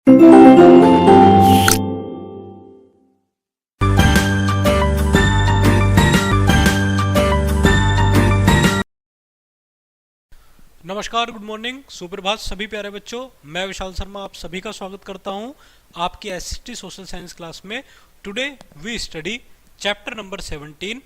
नमस्कार, good morning, सुप्रभात सभी प्यारे बच्चों। मैं विशाल शर्मा आप सभी का स्वागत करता हूं आपकी एसटी सोशल साइंस क्लास में। Today we study chapter number 17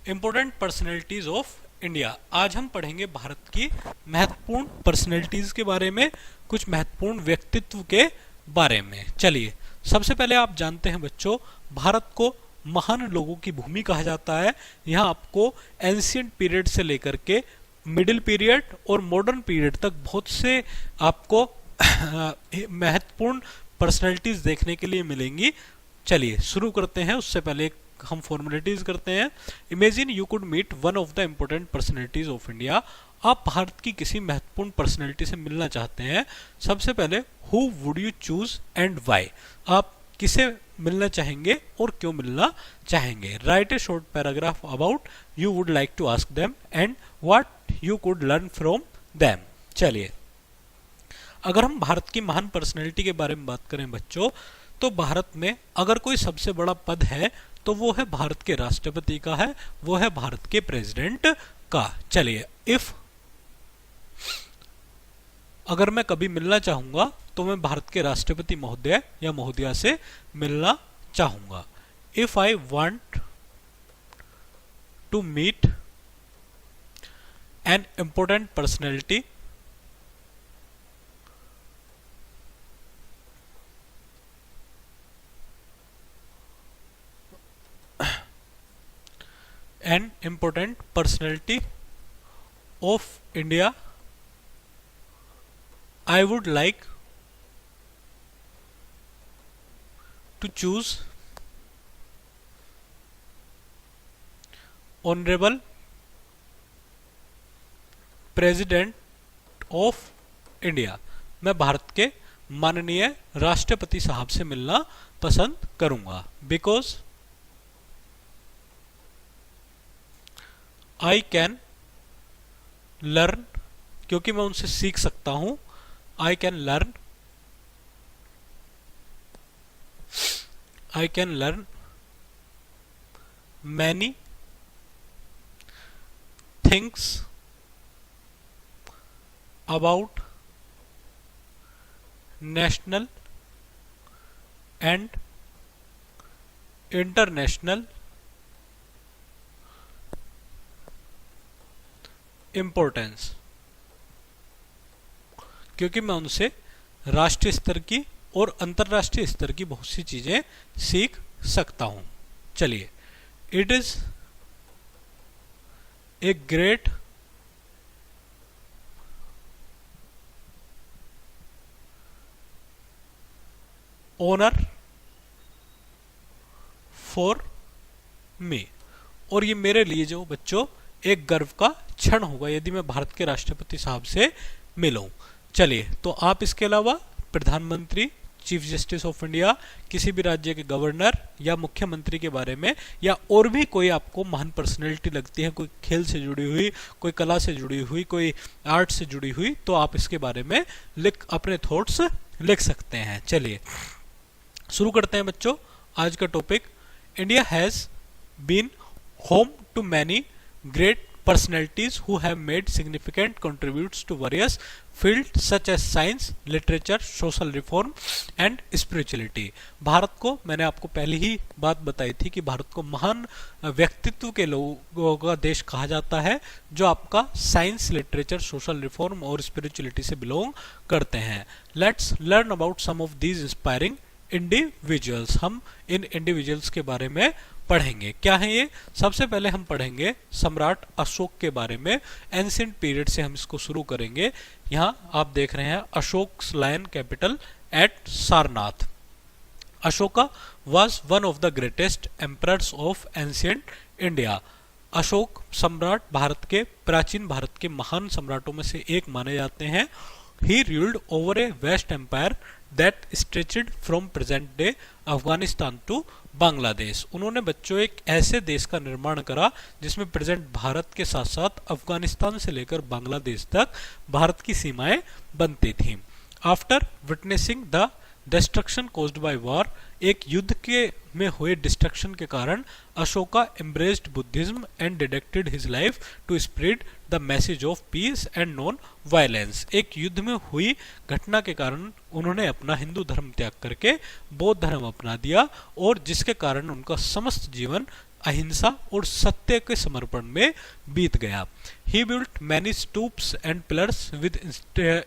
important personalities of India. आज हम पढ़ेंगे भारत की महत्वपूर्ण पर्सनैलिटीज के बारे में, कुछ महत्वपूर्ण व्यक्तित्व के बारे में। चलिए, सबसे पहले आप जानते हैं बच्चों, भारत को महान लोगों की भूमि कहा जाता है। यहाँ आपको एंशियंट पीरियड से लेकर के मिडिल पीरियड और मॉडर्न पीरियड तक बहुत से आपको महत्वपूर्ण पर्सनैलिटीज देखने के लिए मिलेंगी। चलिए शुरू करते हैं, उससे पहले हम फॉर्मेलिटीज करते हैं। Imagine you could meet one of the important personalities of India. आप भारत की किसी महत्वपूर्ण पर्सनैलिटी से मिलना चाहते हैं। सबसे पहले who would you choose and why. आप किसे मिलना चाहेंगे और क्यों मिलना चाहेंगे। Write a short paragraph about you would like to ask them and what you could learn from them. चलिए, अगर हम भारत की महान पर्सनैलिटी के बारे में बात करें बच्चों, तो भारत में अगर कोई सबसे बड़ा पद है तो वो है भारत के राष्ट्रपति का है, वो है भारत के प्रेसिडेंट का। चलिए, इफ अगर मैं कभी मिलना चाहूंगा तो मैं भारत के राष्ट्रपति महोदय या महोदया से मिलना चाहूंगा। If I want to meet an important personality of India, I would like to choose honorable president of India. मैं भारत के माननीय राष्ट्रपति साहब से मिलना पसंद करूंगा। बिकॉज आई कैन लर्न, क्योंकि मैं उनसे सीख सकता हूं। I can learn many things about national and international importance, क्योंकि मैं उनसे राष्ट्रीय स्तर की और अंतर्राष्ट्रीय स्तर की बहुत सी चीजें सीख सकता हूं। चलिए, it is a great honour for me, और ये मेरे लिए जो बच्चों एक गर्व का क्षण होगा यदि मैं भारत के राष्ट्रपति साहब से मिलूं। चलिए, तो आप इसके अलावा प्रधानमंत्री, चीफ जस्टिस ऑफ इंडिया, किसी भी राज्य के गवर्नर या मुख्यमंत्री के बारे में, या और भी कोई आपको महान पर्सनैलिटी लगती है, कोई खेल से जुड़ी हुई, कोई कला से जुड़ी हुई, कोई आर्ट से जुड़ी हुई, तो आप इसके बारे में अपने थॉट्स लिख सकते हैं। चलिए शुरू करते हैं बच्चों आज का टॉपिक। India has been home to many great personalities who have made significant contributes to various fields such as science, literature, social reform and spirituality। Bharat को, मैंने आपको पहले ही बात बताई थी कि भारत को महान व्यक्तित्व के लोगों का देश कहा जाता है, जो आपका साइंस, लिटरेचर, सोशल रिफॉर्म और स्पिरिचुअलिटी से बिलोंग करते हैं। Let's learn about some of these inspiring individuals. हम इन इंडिविजुअल्स के बारे में पढ़ेंगे। क्या है ये? सबसे पहले हम पढ़ेंगे सम्राट अशोक के बारे में। एंशिएंट पीरियड से हम इसको शुरू करेंगे। यहाँ आप देख रहे हैं Ashok lion capital at Sarnath. Ashoka was one of the greatest emperors of ancient India। Ashok सम्राट भारत के, प्राचीन भारत के महान सम्राटों में से एक माने जाते हैं। He ruled over a vast empire that stretched from present day Afghanistan to Bangladesh. उन्होंने बच्चों एक ऐसे देश का निर्माण करा जिसमें प्रेजेंट भारत के साथ साथ अफगानिस्तान से लेकर बांग्लादेश तक भारत की सीमाएं बनती थीं। After witnessing the destruction caused by war, एक युद्ध के में हुए डिस्ट्रक्शन के कारण Ashoka embraced Buddhism and dedicated his life to spread the message of peace and non violence. एक युद्ध में हुई घटना के कारण उन्होंने अपना हिंदू धर्म त्याग करके बौद्ध धर्म अपना दिया और जिसके कारण उनका समस्त जीवन अहिंसा और सत्य के समर्पण में बीत गया। He built many stoops and pillars with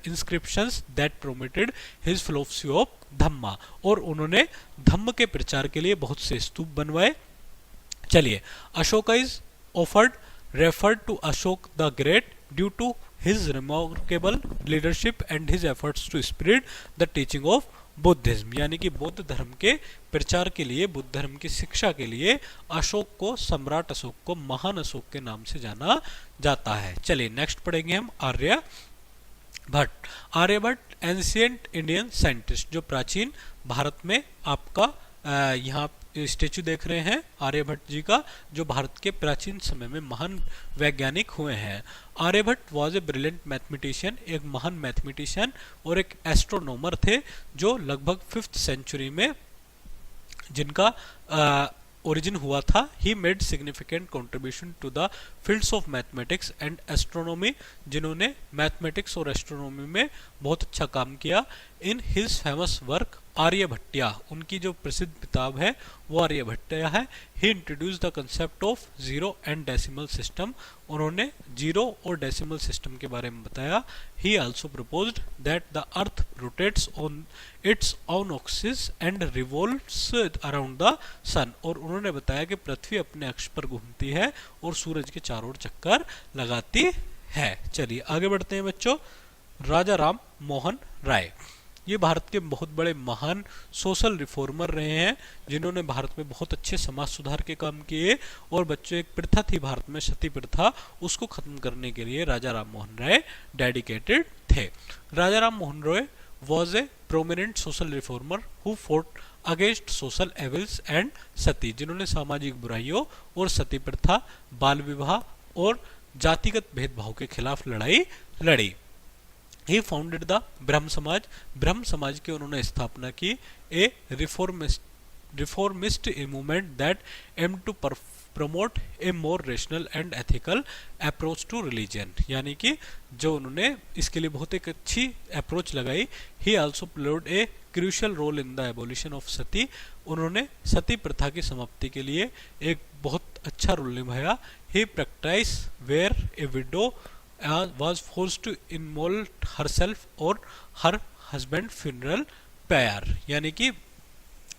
inscriptions that promoted his philosophy of धम्मा, और उन्होंने धम्म के प्रचार के लिए बहुत से स्तूप बनवाए। चलिए, Ashoka is offered referred to Ashok the great due to his remarkable leadership and his efforts to spread the teaching of Buddhism, यानी कि बौद्ध धर्म के प्रचार के लिए, बुद्ध धर्म की शिक्षा के लिए अशोक को, सम्राट अशोक को महान अशोक के नाम से जाना जाता है। चलिए नेक्स्ट पढ़ेंगे हम Aryabhatta. Aryabhatta ancient Indian scientist, जो प्राचीन भारत में आपका यहाँ स्टेचू देख रहे हैं आर्यभट्ट जी का, जो भारत के प्राचीन समय में महान वैज्ञानिक हुए हैं। Aryabhatta was a brilliant mathematician, एक महान मैथमेटिशियन और एक एस्ट्रोनॉमर थे, जो लगभग 5th सेंचुरी में जिनका ओरिजिन हुआ था। He made significant contribution to the fields of mathematics and astronomy, जिन्होंने मैथमेटिक्स और एस्ट्रोनॉमी में बहुत अच्छा काम किया। In his famous work Aryabhatiya, उनकी जो प्रसिद्ध किताब है वो आर्यभट्टिया है। He introduce the concept of zero and decimal system, उन्होंने जीरो और डेसिमल सिस्टम के बारे में बताया। He also proposed that the earth rotates on its own axis and revolves around the sun, और उन्होंने बताया कि पृथ्वी अपने अक्ष पर घूमती है और सूरज के चारों ओर चक्कर लगाती है। चलिए आगे बढ़ते हैं बच्चों। राजा राम मोहन राय, ये भारत के बहुत बड़े महान सोशल रिफॉर्मर रहे हैं, जिन्होंने भारत में बहुत अच्छे समाज सुधार के काम किए। और बच्चों, एक प्रथा थी भारत में, सती प्रथा, उसको खत्म करने के लिए राजा राम मोहन राय डेडिकेटेड थे। Raja Ram Mohan Roy was a prominent social reformer who fought against social evils and sati, जिन्होंने सामाजिक बुराइयों और सती प्रथा, बाल विवाह और जातिगत भेदभाव के खिलाफ लड़ाई लड़ी। ही फाउंडेड द ब्रह्म समाज, ब्रह्म समाज की उन्होंने स्थापना की। A reformist movement that aim to promote a more rational and ethical approach to religion, यानी कि जो उन्होंने इसके लिए बहुत एक अच्छी अप्रोच लगाई। He also played a crucial role in the abolition of sati, उन्होंने सती प्रथा की समाप्ति के लिए एक बहुत अच्छा रोल निभाया। He practice where a widow was forced to immolate herself or her husband funeral pyre, यानी कि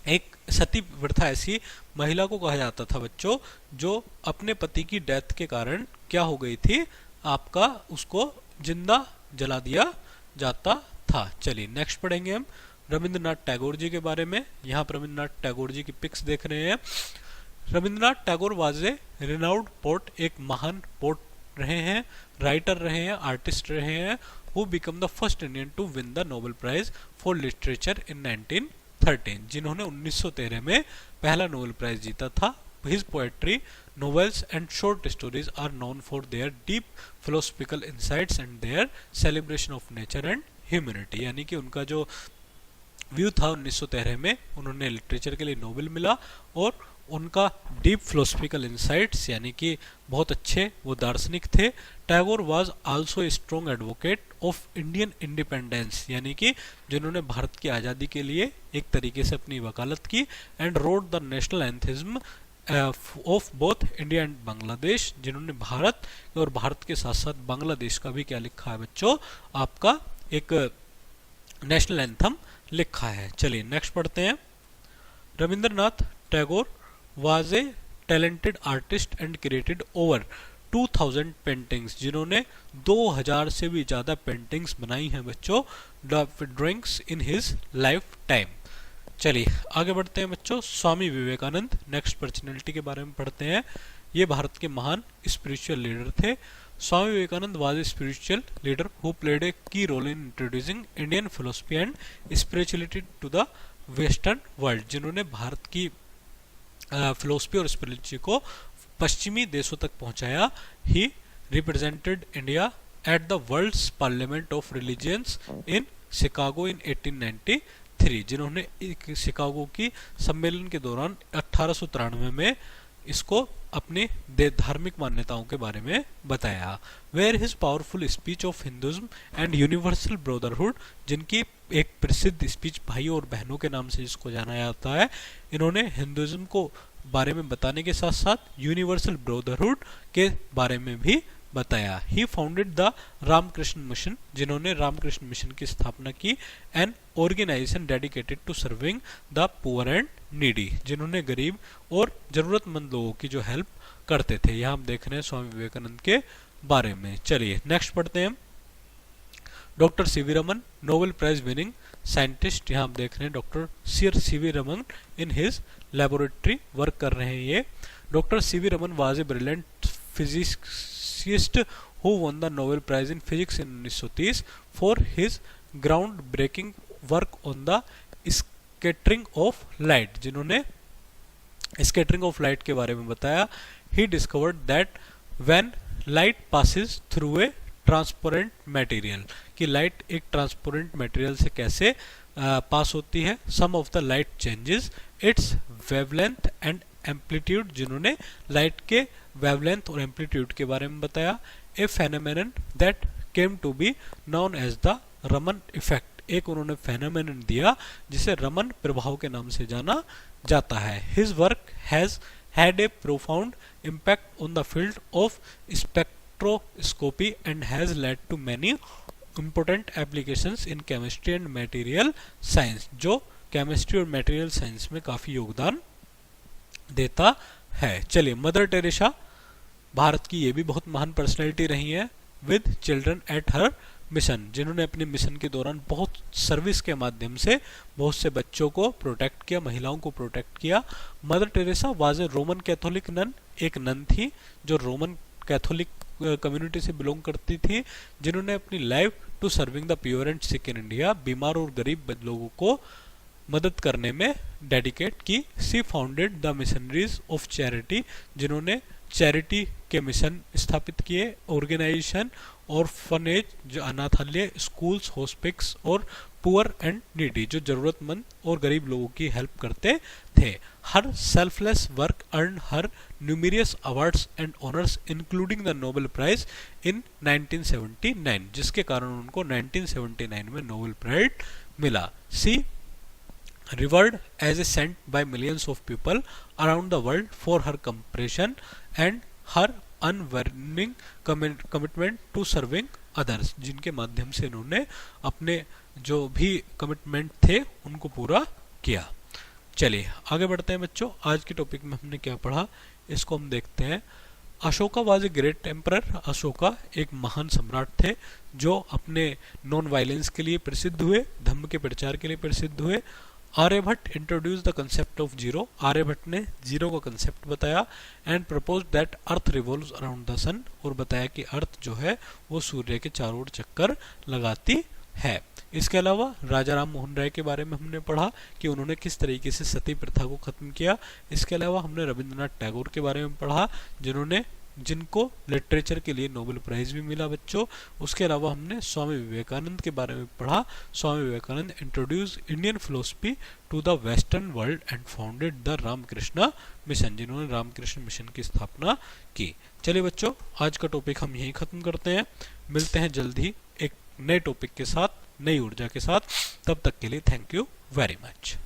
एक सती प्रथा ऐसी महिला को कहा जाता था बच्चों, जो अपने पति की डेथ के कारण क्या हो गई थी, आपका उसको जिंदा जला दिया जाता था। चलिए नेक्स्ट पढ़ेंगे हम रविंद्रनाथ टैगोर जी के बारे में। यहाँ पर रविंद्रनाथ टैगोर जी की पिक्स देख रहे हैं। Rabindranath Tagore was a renowned poet, एक महान पोट रहे हैं, राइटर रहे हैं, आर्टिस्ट रहे हैं। Who became the first Indian to win the Nobel prize for literature in 1913, जिन्होंने 1913 में पहला नोबेल प्राइज जीता था। His poetry, novels and short stories are known for their deep philosophical insights and their celebration of nature and humanity, यानी कि उनका जो view था 1913 में, उन्होंने लिटरेचर के लिए नोबेल मिला और उनका डीप फिलोसफिकल इंसाइट्स, यानी कि बहुत अच्छे वो दार्शनिक थे। Tagore was also a strong advocate of Indian independence, यानी कि जिन्होंने भारत की आज़ादी के लिए एक तरीके से अपनी वकालत की। And road the national anthem of both India and Bangladesh, जिन्होंने भारत और भारत के साथ साथ बांग्लादेश का भी क्या लिखा है बच्चों, आपका एक नेशनल एंथम लिखा है। चलिए नेक्स्ट पढ़ते हैं। Rabindranath Tagore was a talented artist and created over 2000 paintings, जिन्होंने 2000 से भी ज़्यादा पेंटिंग्स बनाई हैं बच्चों, drawings in his life time. चलिए आगे बढ़ते हैं बच्चों। स्वामी विवेकानंद, नेक्स्ट पर्सनैलिटी के बारे में पढ़ते हैं। ये भारत के महान स्पिरिचुअल लीडर थे। Swami Vivekananda was a spiritual leader who played a key role in introducing Indian philosophy and spirituality to the western world, जिन्होंने भारत की फिलोसफी और स्पिरिचुअलिटी को पश्चिमी देशों तक पहुंचाया। He represented India at the world's parliament of religions in Chicago in 1890। 3 जिन्होंने Chicago की सम्मेलन के दौरान 1893 में इसको अपनी धार्मिक मान्यताओं के बारे में बताया। Where his powerful speech of Hinduism and universal brotherhood, जिनकी एक प्रसिद्ध स्पीच भाई और बहनों के नाम से जिसको जाना जाता है, इन्होंने हिंदुइज्म को बारे में बताने के साथ साथ यूनिवर्सल ब्रदरहुड के बारे में भी बताया। He founded the Ramakrishna mission, जिन्होंने रामकृष्ण मिशन की स्थापना की, an organisation dedicated to serving the poor and needy, जिन्होंने गरीब और जरूरतमंद लोगों की जो हेल्प करते थे। यहाँ हम देख रहे हैं स्वामी विवेकानंद के बारे में। चलिए नेक्स्ट पढ़ते हैं हम। Doctor CV Raman, Nobel prize winning scientist, यहाँ हम देख रहे हैं doctor CV Raman in his laboratory work कर रहे हैं ये। Doctor CV Raman was a brilliant physicist who won the Nobel prize in physics in 1930 for his ground breaking work on the scattering of light, जिन्होंने स्कैटरिंग ऑफ लाइट के बारे में बताया। He discovered that when light passes through a transparent material, कि light एक transparent material से कैसे pass होती है। Some of the light changes its wavelength and amplitude, जिन्होंने लाइट के वेवलेंथ और एम्पलीट्यूड के बारे में बताया। A phenomenon that came to be known as the Raman effect, एक उन्होंने फेनोमेनन दिया जिसे रमन प्रभाव के नाम से जाना जाता है। His work has had a profound impact on the field of spectroscopy and has led to many important applications in chemistry and material science, जो केमिस्ट्री और मटेरियल साइंस में काफी योगदान देता है। चलिए मदर टेरेसा, भारत की ये भी बहुत महान पर्सनैलिटी रही है। With children at her mission, जिन्होंने अपने मिशन के दौरान बहुत सर्विस के माध्यम से बहुत से बच्चों को प्रोटेक्ट किया, महिलाओं को प्रोटेक्ट किया। Mother Teresa was a Roman Catholic nun, एक नन थी जो रोमन कैथोलिक कम्युनिटी से बिलोंग करती थी, जिन्होंने अपनी life to serving the poor and sick in India, बीमार और गरीब लोगों को मदद करने में डेडिकेट की। She founded the missionaries of charity, जिन्होंने चैरिटी के मिशन स्थापित किए। ऑर्गेनाइजेशन और फनेज, जो अनाथालय, स्कूल्स, हॉस्पिटल्स और पुअर एंड नीडी, जो जरूरतमंद और गरीब लोगों की हेल्प करते थे। हर selfless work earn her numerous awards and honours including the Nobel prize in 1979, जिसके कारण उनको 1979 में नोबेल प्राइज मिला। She revered as a saint by millions of people around the world for her compassion and her unwavering commitment to serving others, जिनके माध्यम से इन्होंने अपने जो भी कमिटमेंट थे उनको पूरा किया। चलिए आगे बढ़ते हैं बच्चों। आज के टॉपिक में हमने क्या पढ़ा इसको हम देखते हैं। Ashoka was a great emperor, Ashoka एक महान सम्राट थे जो अपने नॉन वायलेंस के लिए प्रसिद्ध हुए, धम्म के प्रचार के लिए प्रसिद्ध हुए। Aryabhatta introduce the concept of zero, Aryabhatta ने जीरो का कंसेप्ट बताया। And propose that earth revolves around the sun, और बताया कि अर्थ जो है वो सूर्य के चारों ओर चक्कर लगाती है। इसके अलावा राजा राम मोहन राय के बारे में हमने पढ़ा कि उन्होंने किस तरीके से सती प्रथा को खत्म किया। इसके अलावा हमने रविंद्रनाथ टैगोर के बारे में पढ़ा जिनको लिटरेचर के लिए नोबेल प्राइज भी मिला बच्चों। उसके अलावा हमने स्वामी विवेकानंद के बारे में पढ़ा। Swami Vivekananda introduce Indian philosophy to the western world and founded the Ramakrishna mission, जिन्होंने रामकृष्ण मिशन की स्थापना की। चलिए बच्चों आज का टॉपिक हम यहीं खत्म करते हैं, मिलते हैं जल्द ही एक नए टॉपिक के साथ, नई ऊर्जा के साथ। तब तक के लिए थैंक यू वेरी मच।